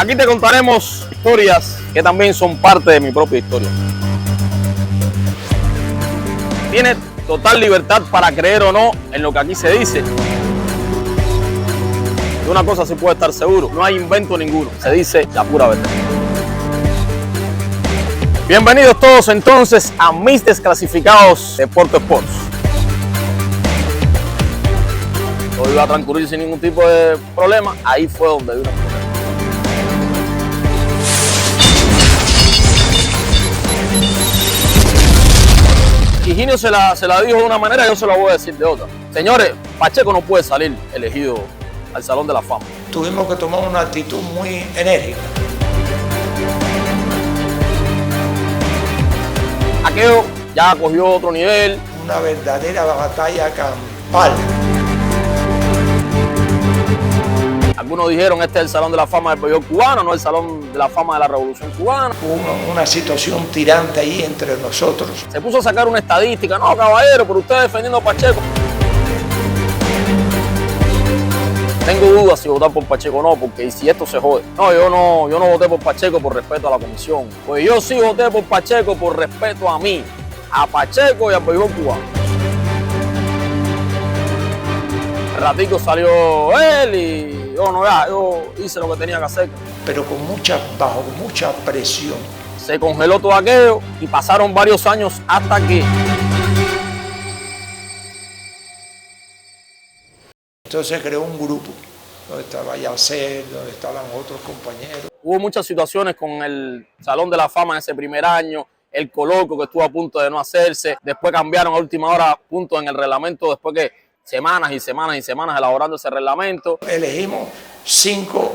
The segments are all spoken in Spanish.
Aquí te contaremos historias que también son parte de mi propia historia. Tienes total libertad para creer o no en lo que aquí se dice. De una cosa sí puede estar seguro, no hay invento ninguno, se dice la pura verdad. Bienvenidos todos entonces a mis desclasificados de Porto Sports. Todo iba a transcurrir sin ningún tipo de problema, ahí fue donde vino el problema. Higinio se la dijo de una manera, yo se la voy a decir de otra. Señores, Pacheco no puede salir elegido al Salón de la Fama. Tuvimos que tomar una actitud muy enérgica. Aquello ya cogió otro nivel. Una verdadera batalla campal. Algunos dijeron este es el Salón de la Fama del béisbol cubano, no el Salón de la Fama de la Revolución Cubana. Hubo una situación tirante ahí entre nosotros. Se puso a sacar una estadística, no caballero, pero usted defendiendo a Pacheco. Tengo dudas si votar por Pacheco o no, porque si esto se jode. No, yo no voté por Pacheco por respeto a la comisión. Pues yo sí voté por Pacheco por respeto a mí, a Pacheco y al béisbol cubano. El ratico salió él y yo hice lo que tenía que hacer. Pero bajo mucha presión. Se congeló todo aquello y pasaron varios años hasta que... Entonces creó un grupo donde estaba Yacer, donde estaban otros compañeros. Hubo muchas situaciones con el Salón de la Fama en ese primer año, el coloquio que estuvo a punto de no hacerse, después cambiaron a última hora puntos en el reglamento, después que semanas y semanas y semanas elaborando ese reglamento. Elegimos 5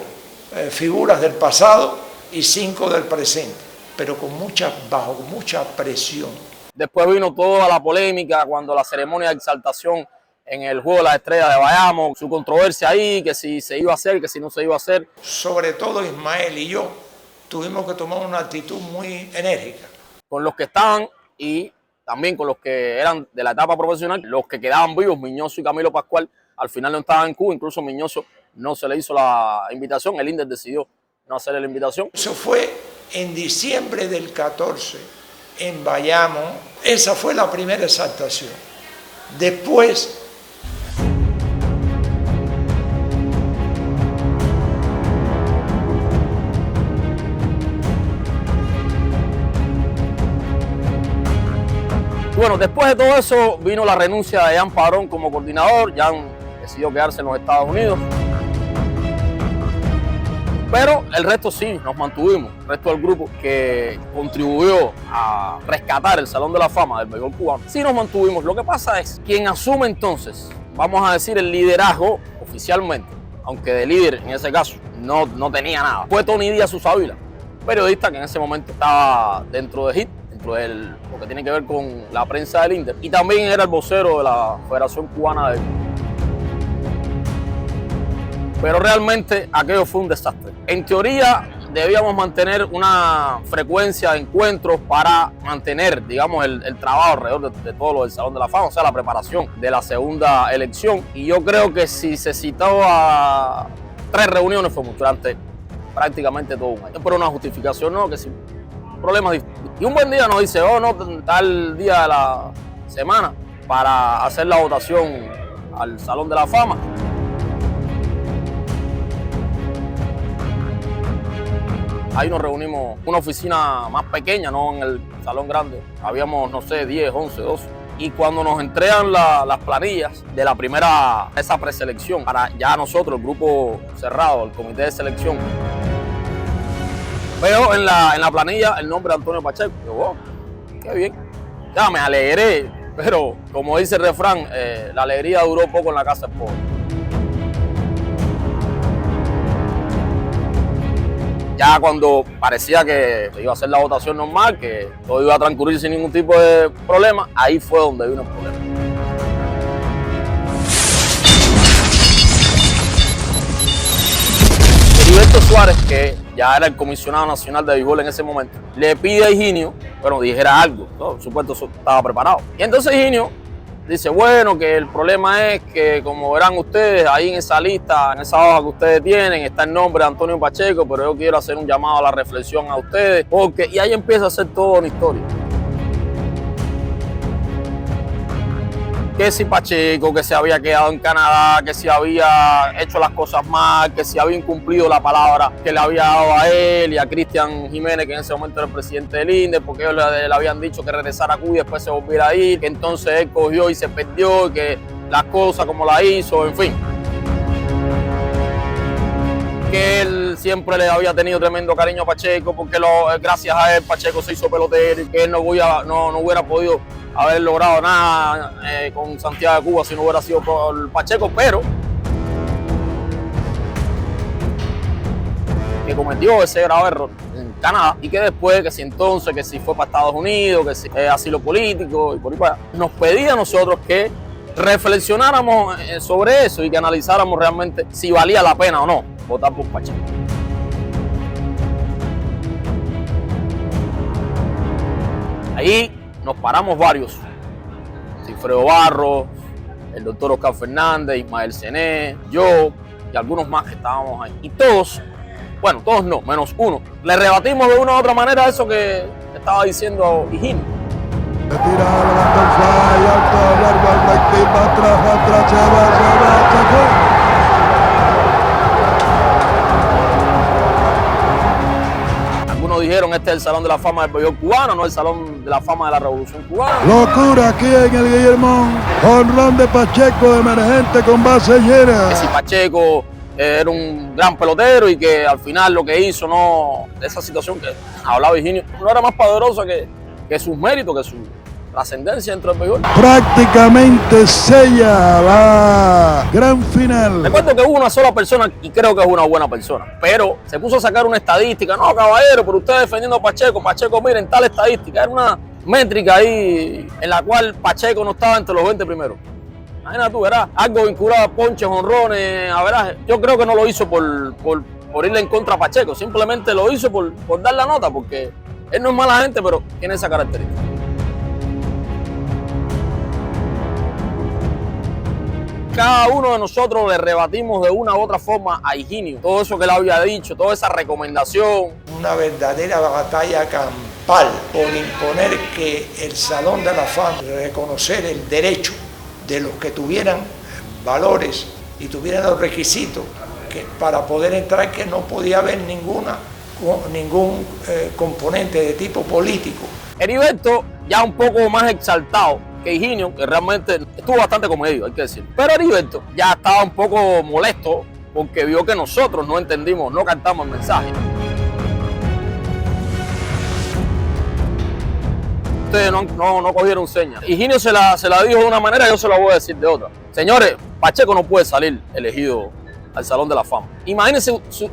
figuras del pasado y 5 del presente, pero bajo mucha presión. Después vino toda la polémica cuando la ceremonia de exaltación en el Juego de las Estrellas de Bayamo, su controversia ahí, que si se iba a hacer, que si no se iba a hacer. Sobre todo Ismael y yo tuvimos que tomar una actitud muy enérgica. Con los que estaban y también con los que eran de la etapa profesional, los que quedaban vivos, Miñoso y Camilo Pascual, al final no estaban en Cuba, incluso Miñoso no se le hizo la invitación, el INDER decidió no hacerle la invitación. Eso fue en diciembre del 14, en Bayamo, esa fue la primera exaltación. Después, bueno, después de todo eso vino la renuncia de Jan Padrón como coordinador. Jan decidió quedarse en los Estados Unidos. Pero el resto sí, nos mantuvimos. El resto del grupo que contribuyó a rescatar el Salón de la Fama del béisbol cubano, sí nos mantuvimos. Lo que pasa es, quien asume entonces, vamos a decir, el liderazgo oficialmente, aunque de líder en ese caso no tenía nada, fue Tony Díaz Susavila, periodista que en ese momento estaba dentro de HIT, dentro de lo que tiene que ver con la prensa del INDER, y también era el vocero de la Federación Cubana de... Pero realmente aquello fue un desastre. En teoría debíamos mantener una frecuencia de encuentros para mantener, digamos, el trabajo alrededor de todo lo del Salón de la Fama, o sea, la preparación de la segunda elección. Y yo creo que si se citaba 3 reuniones fue mucho, durante prácticamente todo un año. Pero una justificación no, que si problemas. Y un buen día nos dice, oh no, tal día de la semana para hacer la votación al Salón de la Fama. Ahí nos reunimos, una oficina más pequeña, no en el salón grande. Habíamos, no sé, 10, 11, 12. Y cuando nos entregan las planillas de la primera, esa preselección, para ya nosotros, el grupo cerrado, el comité de selección, veo en la planilla el nombre de Antonio Pacheco. Yo, oh, qué bien. Ya me alegré, pero como dice el refrán, la alegría duró poco en la casa del pobre. Ya cuando parecía que iba a ser la votación normal, que todo iba a transcurrir sin ningún tipo de problema, ahí fue donde vino el problema. Heriberto Suárez, que ya era el comisionado nacional de béisbol en ese momento, le pide a Higinio, bueno, dijera algo, ¿no? Por supuesto, eso estaba preparado. Y entonces Higinio Dice, bueno, que el problema es que, como verán ustedes, ahí en esa lista, en esa hoja que ustedes tienen, está el nombre de Antonio Pacheco, pero yo quiero hacer un llamado a la reflexión a ustedes, porque, y ahí empieza a ser toda una historia. Que si Pacheco, que se había quedado en Canadá, que si había hecho las cosas mal, que si había incumplido la palabra que le había dado a él y a Cristian Jiménez, que en ese momento era el presidente del INDE, porque ellos le habían dicho que regresara a Cuba y después se volviera a ir, que entonces él cogió y se perdió, y que las cosas como la hizo, en fin. Que él siempre le había tenido tremendo cariño a Pacheco, porque gracias a él Pacheco se hizo pelotero y que él no hubiera podido haber logrado nada con Santiago de Cuba si no hubiera sido por Pacheco, pero que cometió ese grave error en Canadá y que después, que si entonces, que si fue para Estados Unidos, que si asilo político y por ahí para allá, nos pedía a nosotros que reflexionáramos sobre eso y que analizáramos realmente si valía la pena o no votar por Pacheco. Ahí nos paramos varios, Sigfredo Barros, el doctor Oscar Fernández, Ismael Cené, yo y algunos más que estábamos ahí. Y todos, bueno, todos no, menos uno, le rebatimos de una u otra manera eso que estaba diciendo Higinio. Se tira, levanta el fly, alto, largo, al right, va atrás, se va. Dijeron, este es el Salón de la Fama del Béisbol cubano, no el Salón de la Fama de la Revolución Cubana. Locura aquí en el Guillermón, jonrón de Pacheco emergente con base llena. Que si Pacheco era un gran pelotero y que al final lo que hizo, esa situación que hablaba Higinio, no era más poderosa que sus méritos, que su trascendencia dentro del béisbol. Prácticamente sella la gran final. Recuerdo que hubo una sola persona, y creo que es una buena persona, pero se puso a sacar una estadística. No, caballero, pero usted defendiendo a Pacheco, miren, tal estadística. Era una métrica ahí en la cual Pacheco no estaba entre los 20 primeros. Imagina tú, verás, algo vinculado a ponches, honrones, a verás. Yo creo que no lo hizo por irle en contra a Pacheco, simplemente lo hizo por dar la nota, porque él no es mala gente, pero tiene esa característica. Cada uno de nosotros le rebatimos de una u otra forma a Higinio todo eso que él había dicho, toda esa recomendación. Una verdadera batalla campal por imponer que el Salón de la Fama, reconocer el derecho de los que tuvieran valores y tuvieran los requisitos para poder entrar, que no podía haber ningún componente de tipo político. Heriberto, ya un poco más exaltado que Higinio, que realmente estuvo bastante comedido, hay que decir. Pero Heriberto ya estaba un poco molesto porque vio que nosotros no entendimos, no captamos el mensaje. Ustedes no cogieron señas. Higinio se la dijo de una manera, yo se la voy a decir de otra. Señores, Pacheco no puede salir elegido al Salón de la Fama. Imagínense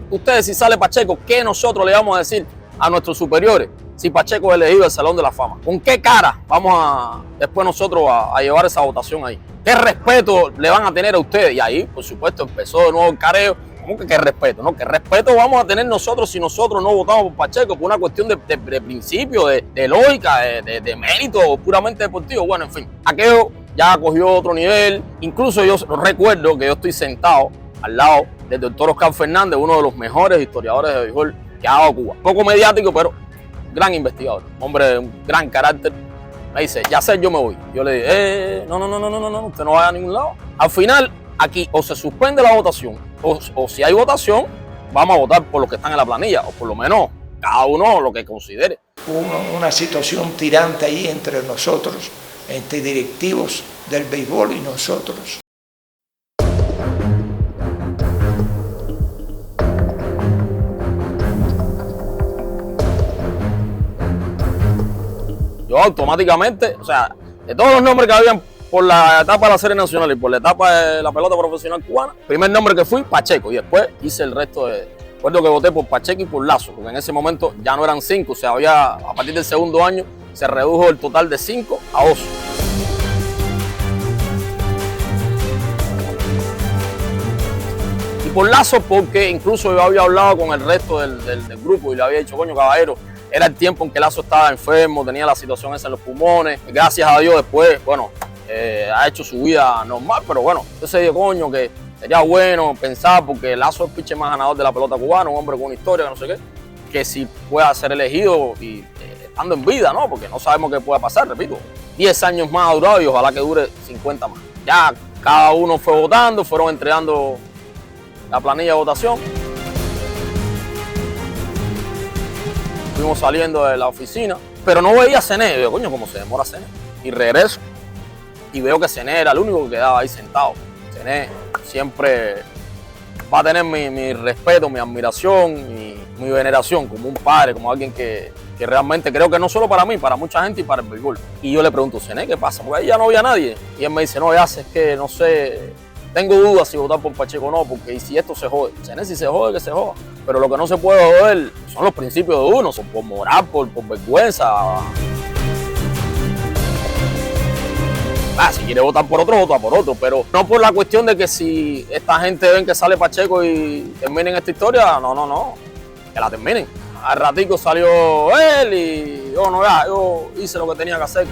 ustedes si sale Pacheco, ¿qué nosotros le vamos a decir a nuestros superiores si Pacheco es elegido al Salón de la Fama? ¿Con qué cara vamos después nosotros a llevar esa votación ahí? ¿Qué respeto le van a tener a ustedes? Y ahí, por supuesto, empezó de nuevo el careo. ¿Cómo que qué respeto? ¿No? ¿Qué respeto vamos a tener nosotros si nosotros no votamos por Pacheco? Por una cuestión de principio, de lógica, de mérito puramente deportivo. Bueno, en fin, aquello ya cogió otro nivel. Incluso yo recuerdo que yo estoy sentado al lado del doctor Oscar Fernández, uno de los mejores historiadores de béisbol que ha dado Cuba. Poco mediático, pero gran investigador, hombre de un gran carácter. Me dice, ya sé, yo me voy. Yo le dije, no, usted no vaya a ningún lado. Al final, aquí o se suspende la votación, o si hay votación, vamos a votar por los que están en la planilla, o por lo menos cada uno lo que considere. Hubo una situación tirante ahí entre nosotros, entre directivos del béisbol y nosotros. Yo automáticamente, o sea, de todos los nombres que habían por la etapa de la Serie Nacional y por la etapa de la pelota profesional cubana, primer nombre que fui, Pacheco, y después hice el resto de... Recuerdo que voté por Pacheco y por Lazo, porque en ese momento ya no eran 5, o sea, a partir del segundo año se redujo el total de 5 a 2. Y por Lazo porque incluso yo había hablado con el resto del grupo y le había dicho, coño, caballero, era el tiempo en que Lazo estaba enfermo, tenía la situación esa en los pulmones. Gracias a Dios después, bueno, ha hecho su vida normal, pero bueno, entonces digo, coño, que sería bueno pensar, porque Lazo es el pitcher más ganador de la pelota cubana, un hombre con una historia, que no sé qué, que si pueda ser elegido y estando en vida, ¿no? Porque no sabemos qué pueda pasar, repito. 10 años más ha durado y ojalá que dure 50 más. Ya cada uno fue votando, fueron entregando la planilla de votación. Fuimos saliendo de la oficina, pero no veía a Cené. Digo, coño, ¿cómo se demora Cené? Y regreso y veo que Cené era el único que quedaba ahí sentado. Cené siempre va a tener mi respeto, mi admiración y mi veneración como un padre, como alguien que realmente creo que no solo para mí, para mucha gente y para el béisbol. Y yo le pregunto, Cené, ¿qué pasa? Porque ahí ya no había nadie. Y él me dice, no, ya sé, es que no sé, tengo dudas si votar por Pacheco o no, porque ¿y si esto se jode? Cené, si se jode, que se joda. Pero lo que no se puede joder son los principios de uno, son por moral, por vergüenza. Si quiere votar por otro, vota por otro, pero no por la cuestión de que si esta gente ven que sale Pacheco y terminen esta historia, no, que la terminen. Al ratico salió él y yo hice lo que tenía que hacer.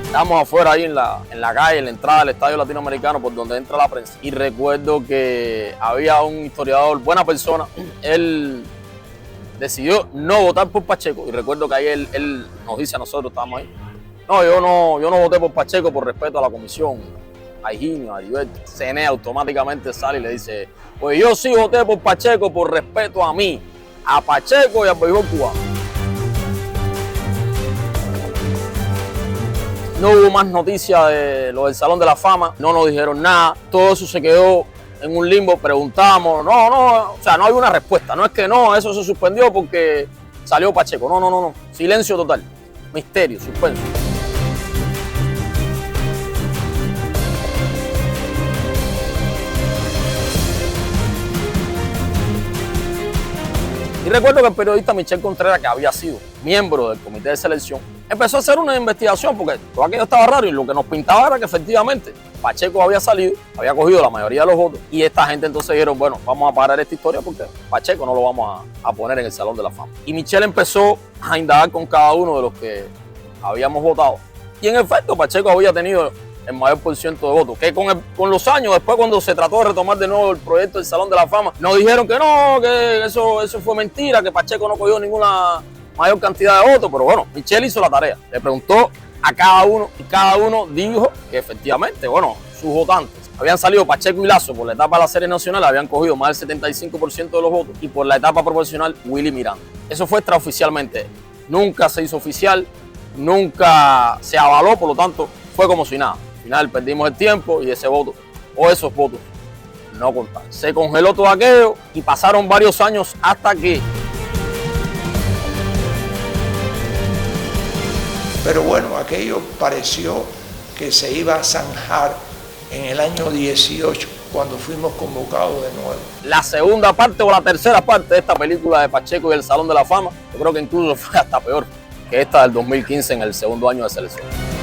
Estábamos afuera ahí en la calle, en la entrada del Estadio Latinoamericano, por donde entra la prensa. Y recuerdo que había un historiador, buena persona, él decidió no votar por Pacheco. Y recuerdo que ahí él nos dice a nosotros, estábamos ahí, yo no voté por Pacheco por respeto a la comisión, a Higinio, a Heriberto. Cené automáticamente sale y le dice, pues yo sí voté por Pacheco por respeto a mí, a Pacheco y al béisbol cubano. No hubo más noticias de lo del Salón de la Fama, no nos dijeron nada, todo eso se quedó en un limbo, preguntamos, o sea, no hay una respuesta, no es que no, eso se suspendió porque salió Pacheco, no, silencio total, misterio, suspenso. Y recuerdo que el periodista Michel Contreras, que había sido miembro del comité de selección, empezó a hacer una investigación porque todo aquello estaba raro y lo que nos pintaba era que efectivamente Pacheco había salido, había cogido la mayoría de los votos y esta gente entonces dijeron, bueno, vamos a parar esta historia porque Pacheco no lo vamos a poner en el Salón de la Fama. Y Michel empezó a indagar con cada uno de los que habíamos votado y en efecto Pacheco había tenido el mayor por ciento de votos, que con los años, después cuando se trató de retomar de nuevo el proyecto del Salón de la Fama, nos dijeron que no, que eso fue mentira, que Pacheco no cogió ninguna mayor cantidad de votos, pero bueno, Michel hizo la tarea, le preguntó a cada uno y cada uno dijo que efectivamente, sus votantes habían salido Pacheco y Lazo por la etapa de la Serie Nacional, habían cogido más del 75% de los votos y por la etapa proporcional Willy Miranda. Eso fue extraoficialmente, nunca se hizo oficial, nunca se avaló, por lo tanto fue como si nada. Al final perdimos el tiempo y ese voto o esos votos no contaron. Se congeló todo aquello y pasaron varios años hasta que... Pero bueno, aquello pareció que se iba a zanjar en el año 18 cuando fuimos convocados de nuevo. La segunda parte o la tercera parte de esta película de Pacheco y el Salón de la Fama, yo creo que incluso fue hasta peor que esta del 2015 en el segundo año de selección.